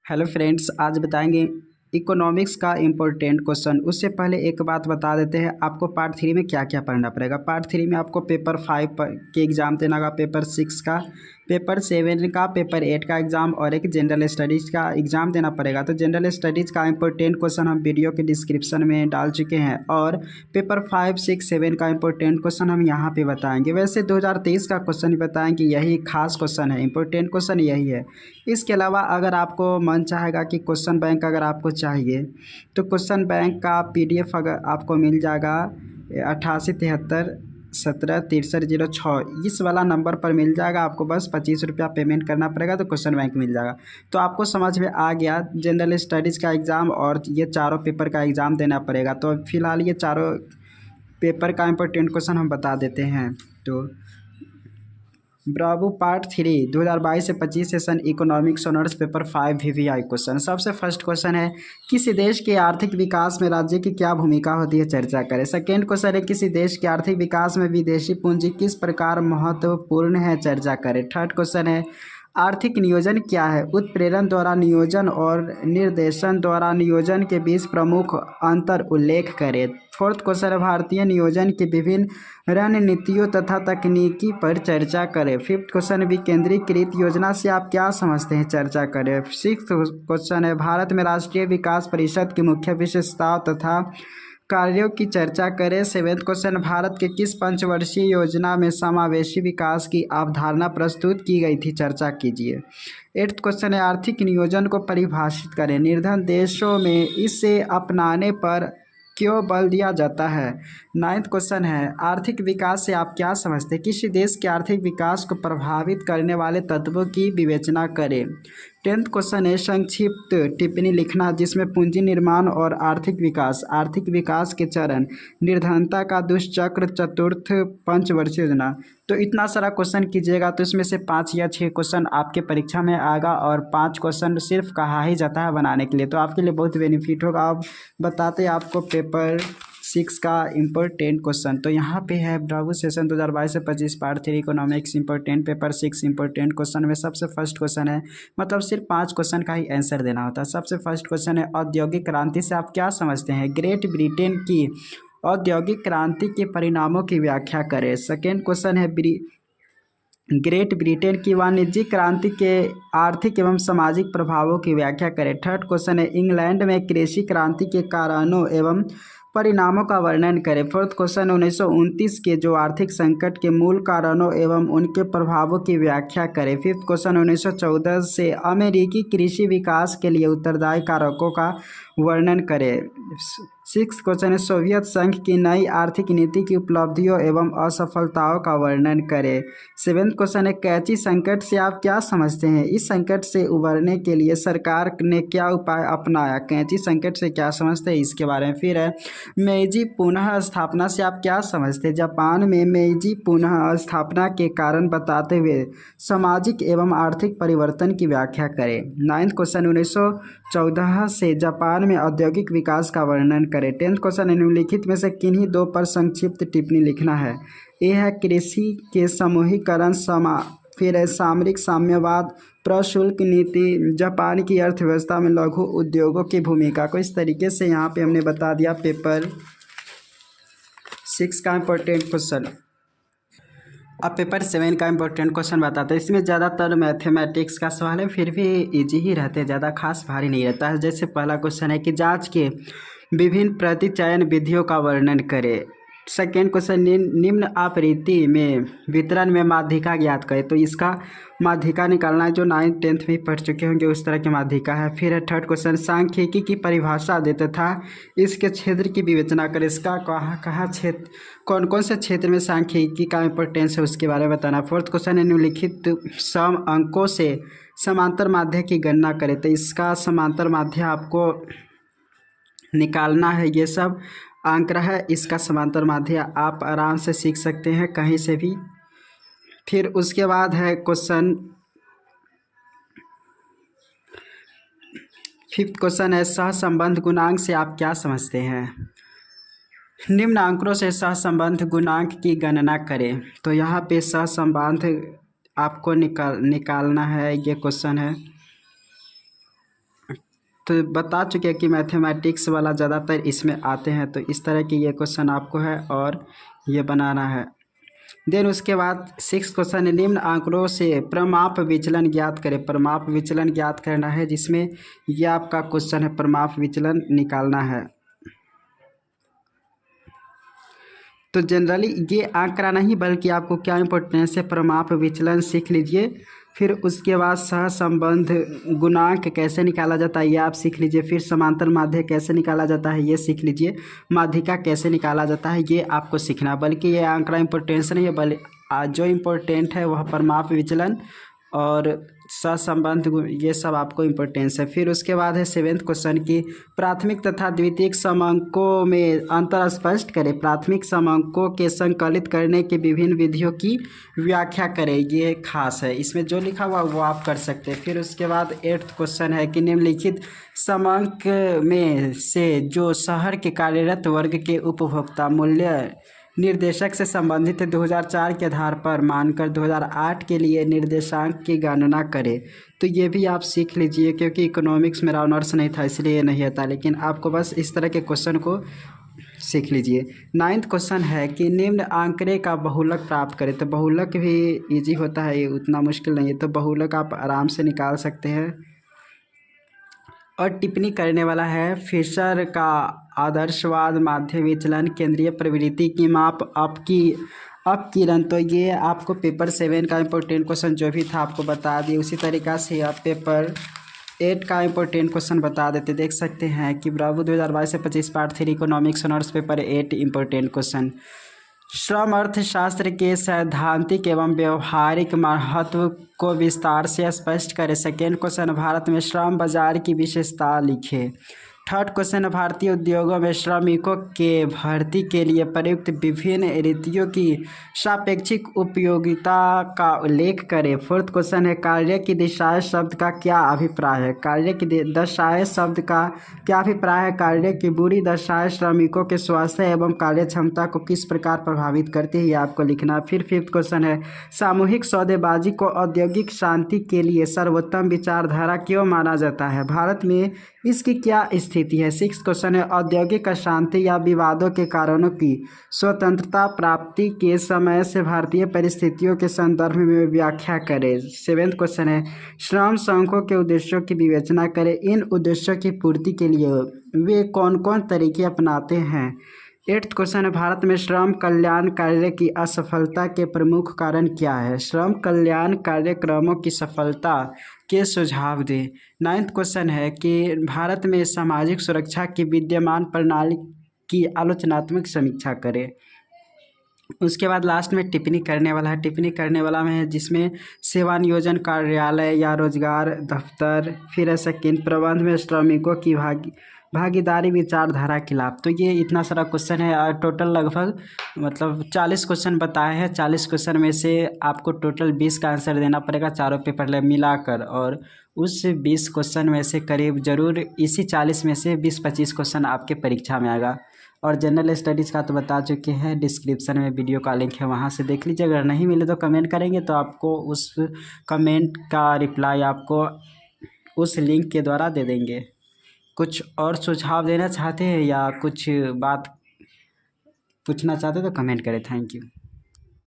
Hello friends, आज बताएंगे economics का इम्पोर्टेंट क्वेश्चन। उससे पहले एक बात बता देते हैं, आपको पार्ट 3 में क्या क्या पढ़ना पड़ेगा। पार्ट 3 में आपको पेपर 5 के एग्ज़ाम देना होगा, पेपर 6 का, पेपर 7 का, पेपर 8 का एग्ज़ाम और एक जनरल स्टडीज़ का एग्ज़ाम देना पड़ेगा। तो जनरल स्टडीज़ का इम्पोर्टेंट क्वेश्चन हम वीडियो के डिस्क्रिप्शन में डाल चुके हैं और पेपर 5, 6, 7 का इम्पोर्टेंट क्वेश्चन हम यहाँ पे बताएंगे। वैसे 2023 का क्वेश्चन ही बताएंगे, यही खास क्वेश्चन है, इम्पोर्टेंट क्वेश्चन यही है। इसके अलावा अगर आपको मन चाहेगा कि क्वेश्चन बैंक अगर आपको चाहिए तो क्वेश्चन बैंक का PDF अगर आपको मिल जाएगा 8873176306, इस वाला नंबर पर मिल जाएगा। आपको बस 25 रुपया पेमेंट करना पड़ेगा तो क्वेश्चन बैंक मिल जाएगा। तो आपको समझ में आ गया, जनरल स्टडीज़ का एग्ज़ाम और ये चारों पेपर का एग्ज़ाम देना पड़ेगा। तो फिलहाल ये चारों पेपर का इम्पोर्टेंट क्वेश्चन हम बता देते हैं। तो ब्रावो पार्ट 3 2022 से 25 session economics honours paper 5 VVI question. सबसे फर्स्ट क्वेश्चन है, किसी देश के आर्थिक विकास में राज्य की क्या भूमिका होती है, चर्चा करें। सेकेंड क्वेश्चन है, किसी देश के आर्थिक विकास में विदेशी पूंजी किस प्रकार महत्वपूर्ण है, चर्चा करें। थर्ड क्वेश्चन है, आर्थिक नियोजन क्या है, उत्प्रेरण द्वारा नियोजन और निर्देशन द्वारा नियोजन के बीच प्रमुख अंतर उल्लेख करें। फोर्थ क्वेश्चन है, भारतीय नियोजन की विभिन्न रणनीतियों तथा तकनीकी पर चर्चा करें। फिफ्थ क्वेश्चन, विकेंद्रीकृत योजना से आप क्या समझते हैं, चर्चा करें। सिक्स्थ क्वेश्चन है, भारत में राष्ट्रीय विकास परिषद की मुख्य विशेषताओं तथा कार्यों की चर्चा करें। सेवेंथ क्वेश्चन, भारत के किस पंचवर्षीय योजना में समावेशी विकास की अवधारणा प्रस्तुत की गई थी, चर्चा कीजिए। एट्थ क्वेश्चन है, आर्थिक नियोजन को परिभाषित करें, निर्धन देशों में इसे अपनाने पर क्यों बल दिया जाता है। नाइन्थ क्वेश्चन है, आर्थिक विकास से आप क्या समझते हैं, किसी देश के आर्थिक विकास को प्रभावित करने वाले तत्वों की विवेचना करें। टेंथ क्वेश्चन है, संक्षिप्त टिप्पणी लिखना जिसमें पूंजी निर्माण और आर्थिक विकास के चरण, निर्धनता का दुष्चक्र, चतुर्थ पंचवर्षीय योजना। तो इतना सारा क्वेश्चन कीजिएगा तो इसमें से 5 या 6 क्वेश्चन आपके परीक्षा में आएगा और 5 क्वेश्चन सिर्फ कहा ही जाता है बनाने के लिए। तो आपके लिए बहुत बेनिफिट होगा। अब बताते हैं आपको पेपर 6 का इम्पोर्टेंट क्वेश्चन। तो यहाँ पे है ब्रावो सेशन 2022 से 25 part 3 economics important paper 6 important question में सबसे फर्स्ट क्वेश्चन है, मतलब सिर्फ 5 क्वेश्चन का ही आंसर देना होता है। सबसे फर्स्ट क्वेश्चन है, औद्योगिक क्रांति से आप क्या समझते हैं, ग्रेट ब्रिटेन की औद्योगिक क्रांति के परिणामों की व्याख्या करें। सेकेंड क्वेश्चन है, ग्रेट ब्रिटेन की वाणिज्यिक क्रांति के आर्थिक एवं सामाजिक प्रभावों की व्याख्या करें। थर्ड क्वेश्चन है, इंग्लैंड में कृषि क्रांति के कारणों एवं परिणामों का वर्णन करें। फोर्थ क्वेश्चन, 1929 के जो आर्थिक संकट के मूल कारणों एवं उनके प्रभावों की व्याख्या करें। फिफ्थ क्वेश्चन, 1914 से अमेरिकी कृषि विकास के लिए उत्तरदायी कारकों का वर्णन करें। सिक्स्थ क्वेश्चन है, सोवियत संघ की नई आर्थिक नीति की उपलब्धियों एवं असफलताओं का वर्णन करें। सेवेंथ क्वेश्चन है, कैची संकट से आप क्या समझते हैं, इस संकट से उबरने के लिए सरकार ने क्या उपाय अपनाया, कैची संकट से क्या समझते हैं, इसके बारे में। फिर है, मेइजी पुनः स्थापना से आप क्या समझते हैं, जापान में मेइजी पुनः स्थापना के कारण बताते हुए सामाजिक एवं आर्थिक परिवर्तन की व्याख्या करें। नाइन्थ क्वेश्चन, 1914 से जापान में औद्योगिक विकास का वर्णन करें। टेंथ क्वेश्चन, निम्नलिखित में से किन्हीं दो पर संक्षिप्त टिप्पणी लिखना है। ये है, कृषि के समूहीकरण, फिर है सामरिक साम्यवाद, प्रशुल्क नीति, जापान की अर्थव्यवस्था में लघु उद्योगों की भूमिका को। इस तरीके से यहाँ पे हमने बता दिया पेपर 6 का इम्पोर्टेंट क्वेश्चन। अब पेपर 7 का इम्पोर्टेंट क्वेश्चन बताते हैं। इसमें ज़्यादातर मैथमेटिक्स का सवाल है, फिर भी इजी ही रहते हैं, ज़्यादा खास भारी नहीं रहता है। जैसे पहला क्वेश्चन है कि जांच के विभिन्न प्रतिचयन विधियों का वर्णन करें। सेकेंड क्वेश्चन, निम्न आवृत्ति में वितरण में माध्यिका ज्ञात करें। तो इसका माध्यिका निकालना है, जो 9th 10th में पढ़ चुके होंगे उस तरह की माध्यिका है। फिर है थर्ड क्वेश्चन, सांख्यिकी की परिभाषा देते था, इसके क्षेत्र की विवेचना करें। इसका कहाँ क्षेत्र, कौन कौन से क्षेत्र में सांख्यिकी का इम्पोर्टेंस है उसके बारे में बताना। फोर्थ क्वेश्चन है, निम्नलिखित सम अंकों से समांतर माध्य की गणना करें। तो इसका समांतर माध्य आपको निकालना है, ये सब आंकड़ा है, इसका समांतर माध्य आप आराम से सीख सकते हैं कहीं से भी। फिर उसके बाद है क्वेश्चन फिफ्थ क्वेश्चन है, सहसंबंध गुणांक से आप क्या समझते हैं, निम्न आंकड़ों से सहसंबंध गुणांक की गणना करें। तो यहाँ पे सहसंबंध आपको निकालना है, ये क्वेश्चन है। तो बता चुके हैं कि मैथमेटिक्स वाला ज़्यादातर इसमें आते हैं। तो इस तरह के ये क्वेश्चन आपको है और ये बनाना है। देन उसके बाद 6 क्वेश्चन, निम्न आंकड़ों से प्रमाप विचलन ज्ञात करें। प्रमाप विचलन ज्ञात करना है, जिसमें ये आपका क्वेश्चन है, प्रमाप विचलन निकालना है। तो जनरली ये आंकड़ा नहीं बल्कि आपको क्या इंपॉर्टेंस है, प्रमाप विचलन सीख लीजिए। फिर उसके बाद सहसंबंध गुणांक कैसे निकाला जाता है ये आप सीख लीजिए। फिर समांतर माध्य कैसे निकाला जाता है ये सीख लीजिए। माध्यिका कैसे निकाला जाता है ये आपको सीखना, बल्कि ये आंकड़ा इंपॉर्टेंस नहीं है, बल्कि जो इम्पोर्टेंट है वह प्रमाप विचलन और सहसंबंध ये सब आपको इम्पोर्टेंस है। फिर उसके बाद है 7वें क्वेश्चन की प्राथमिक तथा द्वितीयक समअंकों में अंतर स्पष्ट करें। प्राथमिक समअंकों के संकलित करने की विभिन्न विधियों की व्याख्या करें। ये खास है, इसमें जो लिखा हुआ वो आप कर सकते हैं। फिर उसके बाद 8वां क्वेश्चन है कि निम्नलिखित समअंक में से जो शहर के कार्यरत वर्ग के उपभोक्ता मूल्य निर्देशक से संबंधित 2004 के आधार पर मानकर 2008 के लिए निर्देशांक की गणना करें। तो ये भी आप सीख लीजिए, क्योंकि इकोनॉमिक्स मेरा ऑनर्स नहीं था इसलिए नहीं आता, लेकिन आपको बस इस तरह के क्वेश्चन को सीख लीजिए। 9वां क्वेश्चन है कि निम्न आंकड़े का बहुलक प्राप्त करें। तो बहुलक भी इजी होता है, ये उतना मुश्किल नहीं है, तो बहुलक आप आराम से निकाल सकते हैं। और टिप्पणी करने वाला है फिशर का आदर्शवाद माध्य विचलन केंद्रीय प्रवृत्ति की माप अपकिरण। तो ये आपको पेपर 7 का इम्पोर्टेंट क्वेश्चन जो भी था आपको बता दिए। उसी तरीक़ा से आप पेपर 8 का इम्पोर्टेंट क्वेश्चन बता देते। देख सकते हैं कि ब्रावो 2022 से 25 part 3 economics honours paper 8 important question. श्रम अर्थशास्त्र के सैद्धांतिक एवं व्यवहारिक महत्व को विस्तार से स्पष्ट करें। सेकेंड क्वेश्चन, भारत में श्रम बाजार की विशेषता लिखें। थर्ड क्वेश्चन, भारतीय उद्योगों में श्रमिकों के भर्ती के लिए प्रयुक्त विभिन्न रीतियों की सापेक्षिक उपयोगिता का उल्लेख करें। फोर्थ क्वेश्चन है, कार्य की दिशाएं शब्द का क्या अभिप्राय है। कार्य की दशाएं शब्द का क्या अभिप्राय है। कार्य की बुरी दशाएं श्रमिकों के स्वास्थ्य एवं कार्य क्षमता को किस प्रकार प्रभावित करती है, ये आपको लिखना। फिर फिफ्थ क्वेश्चन है, सामूहिक सौदेबाजी को औद्योगिक शांति के लिए सर्वोत्तम विचारधारा क्यों माना जाता है। भारत में इसकी क्या स्थिति है। सिक्स क्वेश्चन है, औद्योगिक अशांति या विवादों के कारणों की स्वतंत्रता प्राप्ति के समय से भारतीय परिस्थितियों के संदर्भ में व्याख्या करें। सेवेंथ क्वेश्चन है, श्रम संघों के उद्देश्यों की विवेचना करें। इन उद्देश्यों की पूर्ति के लिए वे कौन कौन तरीके अपनाते हैं। एट्थ क्वेश्चन है, भारत में श्रम कल्याण कार्य की असफलता के प्रमुख कारण क्या है। श्रम कल्याण कार्यक्रमों की सफलता के सुझाव दें। नाइन्थ क्वेश्चन है कि भारत में सामाजिक सुरक्षा की विद्यमान प्रणाली की आलोचनात्मक समीक्षा करें। उसके बाद लास्ट में टिप्पणी करने वाला है। टिप्पणी करने वाला में है जिसमें सेवा नियोजन कार्यालय या रोजगार दफ्तर, फिर है सेकेंड प्रबंध में श्रमिकों की भागीदारी विचारधारा के लाभ। तो ये इतना सारा क्वेश्चन है और टोटल लगभग 40 क्वेश्चन बताए हैं। 40 क्वेश्चन में से आपको टोटल 20 का आंसर देना पड़ेगा चारों पेपर मिलाकर, और उस 20 क्वेश्चन में से करीब ज़रूर इसी 40 में से 20-25 क्वेश्चन आपके परीक्षा में आएगा। और जनरल स्टडीज़ का तो बता चुके हैं, डिस्क्रिप्शन में वीडियो का लिंक है, वहाँ से देख लीजिए। अगर नहीं मिले तो कमेंट करेंगे तो आपको उस कमेंट का रिप्लाई आपको उस लिंक के द्वारा दे देंगे। कुछ और सुझाव देना चाहते हैं या कुछ बात पूछना चाहते हैं तो कमेंट करें। Thank you.